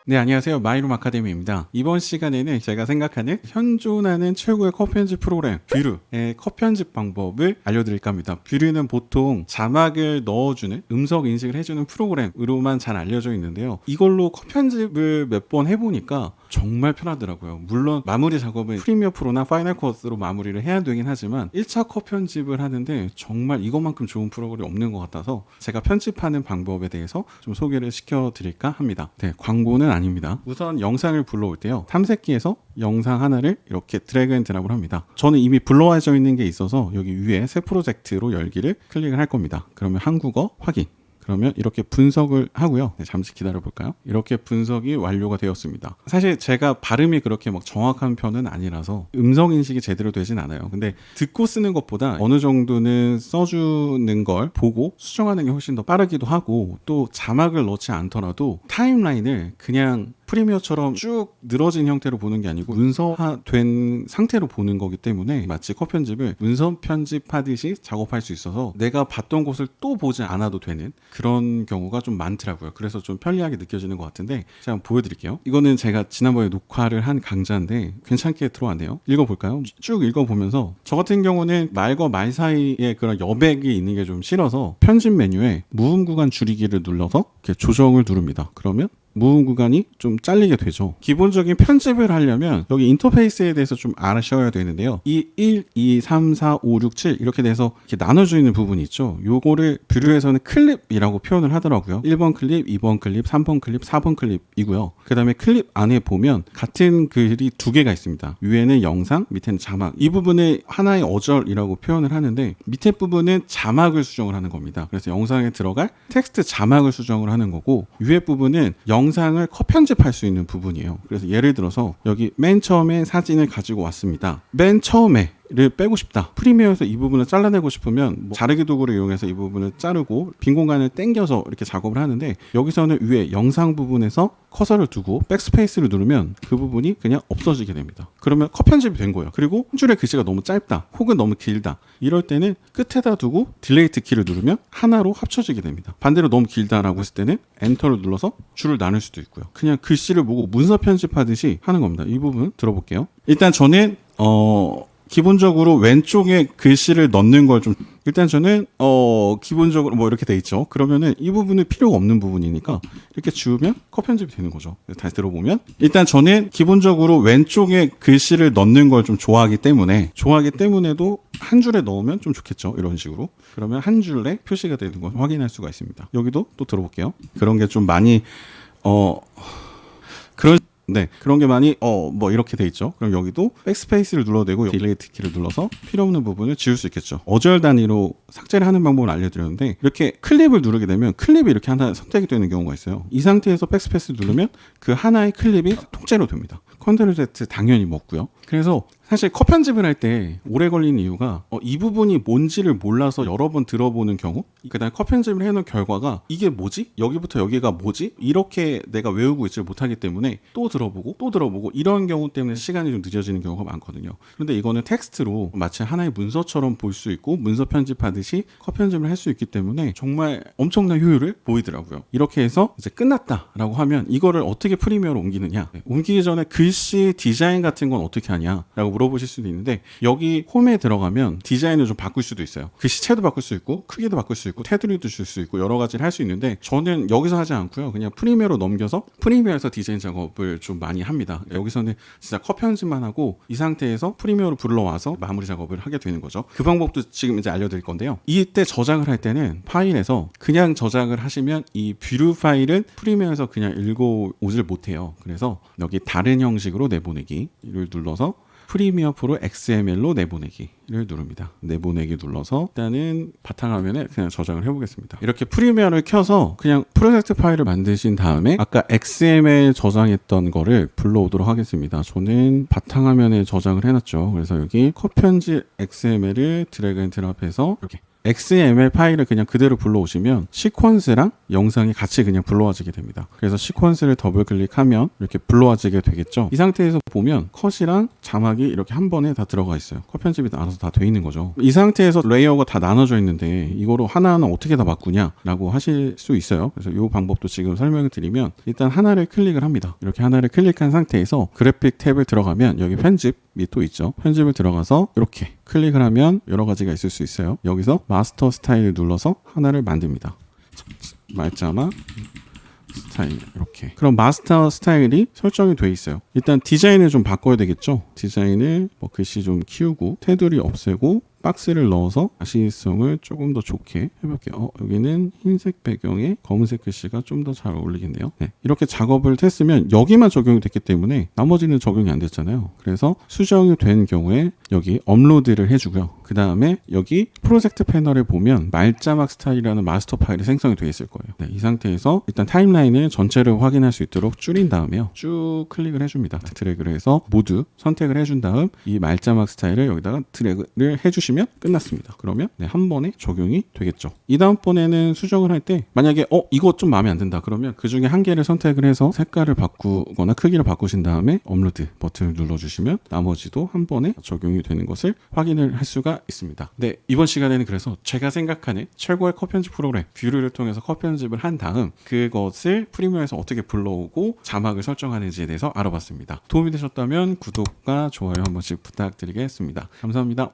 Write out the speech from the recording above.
네, 안녕하세요. 마이룸 아카데미입니다. 이번 시간에는 제가 생각하는 현존하는 최고의 컷 편집 프로그램 뷰르의 컷 편집 방법을 알려드릴까 합니다. 뷰르는 보통 자막을 넣어주는 음성 인식을 해주는 프로그램으로만 잘 알려져 있는데요. 이걸로 컷 편집을 몇 번 해보니까 정말 편하더라고요. 물론 마무리 작업은 프리미어 프로나 파이널 컷으로 마무리를 해야 되긴 하지만 1차 컷 편집을 하는데 정말 이것만큼 좋은 프로그램이 없는 것 같아서 제가 편집하는 방법에 대해서 좀 소개를 시켜드릴까 합니다. 네, 광고는 아닙니다. 우선 영상을 불러올 때요. 탐색기에서 영상 하나를 이렇게 드래그 앤 드랍을 합니다. 저는 이미 불러와져 있는 게 있어서 여기 위에 새 프로젝트로 열기를 클릭을 할 겁니다. 그러면 한국어 확인. 그러면 이렇게 분석을 하고요. 네, 잠시 기다려 볼까요? 이렇게 분석이 완료가 되었습니다. 사실 제가 발음이 그렇게 막 정확한 편은 아니라서 음성 인식이 제대로 되진 않아요. 근데 듣고 쓰는 것보다 어느 정도는 써주는 걸 보고 수정하는 게 훨씬 더 빠르기도 하고, 또 자막을 넣지 않더라도 타임라인을 그냥 프리미어처럼 쭉 늘어진 형태로 보는 게 아니고 문서화된 상태로 보는 거기 때문에 마치 컷 편집을 문서 편집하듯이 작업할 수 있어서 내가 봤던 곳을 또 보지 않아도 되는 그런 경우가 좀 많더라고요. 그래서 좀 편리하게 느껴지는 것 같은데 제가 한번 보여드릴게요. 이거는 제가 지난번에 녹화를 한 강좌인데 괜찮게 들어왔네요. 읽어볼까요? 쭉 읽어보면서 저 같은 경우는 말과 말 사이에 그런 여백이 있는 게 좀 싫어서 편집 메뉴에 무음 구간 줄이기를 눌러서 이렇게 조정을 누릅니다. 그러면 무음 구간이 좀 잘리게 되죠. 기본적인 편집을 하려면 여기 인터페이스에 대해서 좀 아셔야 되는데요. 이 1, 2, 3, 4, 5, 6, 7 이렇게 돼서 이렇게 나눠져 있는 부분이 있죠. 요거를 뷰르에서는 클립이라고 표현을 하더라고요. 1번 클립, 2번 클립, 3번 클립, 4번 클립이고요. 그 다음에 클립 안에 보면 같은 글이 두 개가 있습니다. 위에는 영상, 밑에는 자막. 이 부분을 하나의 어절이라고 표현을 하는데 밑에 부분은 자막을 수정을 하는 겁니다. 그래서 영상에 들어갈 텍스트 자막을 수정을 하는 거고, 위에 부분은 영상을 컷 편집할 수 있는 부분이에요. 그래서 예를 들어서 여기 맨 처음에 사진을 가지고 왔습니다. 맨 처음에 를 빼고 싶다. 프리미어에서 이 부분을 잘라내고 싶으면 자르기 도구를 이용해서 이 부분을 자르고 빈 공간을 당겨서 이렇게 작업을 하는데, 여기서는 위에 영상 부분에서 커서를 두고 백스페이스를 누르면 그 부분이 그냥 없어지게 됩니다. 그러면 컷 편집이 된 거예요. 그리고 한 줄의 글씨가 너무 짧다 혹은 너무 길다 이럴 때는 끝에다 두고 딜레이트 키를 누르면 하나로 합쳐지게 됩니다. 반대로 너무 길다라고 했을 때는 엔터를 눌러서 줄을 나눌 수도 있고요. 그냥 글씨를 보고 문서 편집하듯이 하는 겁니다. 이 부분 들어볼게요. 일단 저는 기본적으로 왼쪽에 글씨를 넣는 걸 좀, 일단 저는 기본적으로 뭐 이렇게 돼 있죠. 그러면은 이 부분은 필요가 없는 부분이니까 이렇게 지우면 컷 편집이 되는 거죠. 다시 들어보면 일단 저는 기본적으로 왼쪽에 글씨를 넣는 걸 좀 좋아하기 때문에도 한 줄에 넣으면 좀 좋겠죠. 이런 식으로. 그러면 한 줄에 표시가 되는 걸 확인할 수가 있습니다. 여기도 또 들어볼게요. 그런 게 좀 많이 그런 게 많이 뭐 이렇게 돼 있죠. 그럼 여기도 백스페이스를 눌러대고 딜레이트 키를 눌러서 필요 없는 부분을 지울 수 있겠죠. 어절 단위로 삭제를 하는 방법을 알려드렸는데, 이렇게 클립을 누르게 되면 클립이 이렇게 하나 선택이 되는 경우가 있어요. 이 상태에서 백스페이스를 누르면 그 하나의 클립이 통째로 됩니다. 컨트롤 Z 당연히 먹고요. 그래서 사실 컷 편집을 할 때 오래 걸리는 이유가 이 부분이 뭔지를 몰라서 여러 번 들어보는 경우, 그다음에 컷 편집을 해놓은 결과가 이게 뭐지? 여기부터 여기가 뭐지? 이렇게 내가 외우고 있지 못하기 때문에 또 들어보고 이런 경우 때문에 시간이 좀 늦어지는 경우가 많거든요. 그런데 이거는 텍스트로 마치 하나의 문서처럼 볼 수 있고 문서 편집하듯이 컷 편집을 할 수 있기 때문에 정말 엄청난 효율을 보이더라고요. 이렇게 해서 이제 끝났다라고 하면 이거를 어떻게 프리미어로 옮기느냐, 옮기기 전에 글씨 디자인 같은 건 어떻게 하냐라고 물어보실 수도 있는데, 여기 홈에 들어가면 디자인을 좀 바꿀 수도 있어요. 글씨체도 바꿀 수 있고 크기도 바꿀 수 있고 테두리도 줄 수 있고 여러 가지를 할 수 있는데, 저는 여기서 하지 않고요. 그냥 프리미어로 넘겨서 프리미어에서 디자인 작업을 좀 많이 합니다. 여기서는 진짜 컷 편집만 하고 이 상태에서 프리미어로 불러와서 마무리 작업을 하게 되는 거죠. 그 방법도 지금 이제 알려드릴 건데요. 이때 저장을 할 때는 파일에서 그냥 저장을 하시면 이 뷰르 파일은 프리미어에서 그냥 읽어오질 못해요. 그래서 여기 다른 형식으로 내보내기를 눌러서 프리미어 프로 XML로 내보내기를 누릅니다. 내보내기 눌러서 일단은 바탕화면에 그냥 저장을 해보겠습니다. 이렇게 프리미어를 켜서 그냥 프로젝트 파일을 만드신 다음에 아까 XML 저장했던 거를 불러오도록 하겠습니다. 저는 바탕화면에 저장을 해놨죠. 그래서 여기 컷 편집 XML을 드래그 앤 드랍해서 이렇게 XML 파일을 그냥 그대로 불러오시면 시퀀스랑 영상이 같이 그냥 불러와지게 됩니다. 그래서 시퀀스를 더블 클릭하면 이렇게 불러와지게 되겠죠. 이 상태에서 보면 컷이랑 자막이 이렇게 한 번에 다 들어가 있어요. 컷 편집이 알아서 다 돼 있는 거죠. 이 상태에서 레이어가 다 나눠져 있는데 이거로 하나하나 어떻게 다 바꾸냐라고 하실 수 있어요. 그래서 이 방법도 지금 설명을 드리면 일단 하나를 클릭을 합니다. 이렇게 하나를 클릭한 상태에서 그래픽 탭을 들어가면 여기 편집이 또 있죠. 편집을 들어가서 이렇게 클릭을 하면 여러 가지가 있을 수 있어요. 여기서 마스터 스타일을 눌러서 하나를 만듭니다. 말자막 스타일 이렇게. 그럼 마스터 스타일이 설정이 돼 있어요. 일단 디자인을 좀 바꿔야 되겠죠. 디자인을 뭐 글씨 좀 키우고 테두리 없애고 박스를 넣어서 가시성을 조금 더 좋게 해볼게요. 여기는 흰색 배경에 검은색 글씨가 좀 더 잘 어울리겠네요. 네, 이렇게 작업을 했으면 여기만 적용이 됐기 때문에 나머지는 적용이 안 됐잖아요. 그래서 수정이 된 경우에 여기 업로드를 해주고요. 그 다음에 여기 프로젝트 패널에 보면 말자막 스타일이라는 마스터 파일이 생성이 되어 있을 거예요. 네, 이 상태에서 일단 타임라인을 전체를 확인할 수 있도록 줄인 다음에요. 쭉 클릭을 해줍니다. 드래그를 해서 모두 선택을 해준 다음 이 말자막 스타일을 여기다가 드래그를 해주시면 끝났습니다. 그러면 네, 한 번에 적용이 되겠죠. 이 다음번에는 수정을 할 때 만약에 이거 좀 마음에 안 든다 그러면 그 중에 한 개를 선택을 해서 색깔을 바꾸거나 크기를 바꾸신 다음에 업로드 버튼을 눌러주시면 나머지도 한 번에 적용이 되는 것을 확인을 할 수가 있습니다. 네, 이번 시간에는 그래서 제가 생각하는 최고의 컷 편집 프로그램 뷰를 통해서 컷 편집을 한 다음 그것을 프리미어에서 어떻게 불러오고 자막을 설정하는지에 대해서 알아봤습니다. 도움이 되셨다면 구독과 좋아요 한 번씩 부탁드리겠습니다. 감사합니다.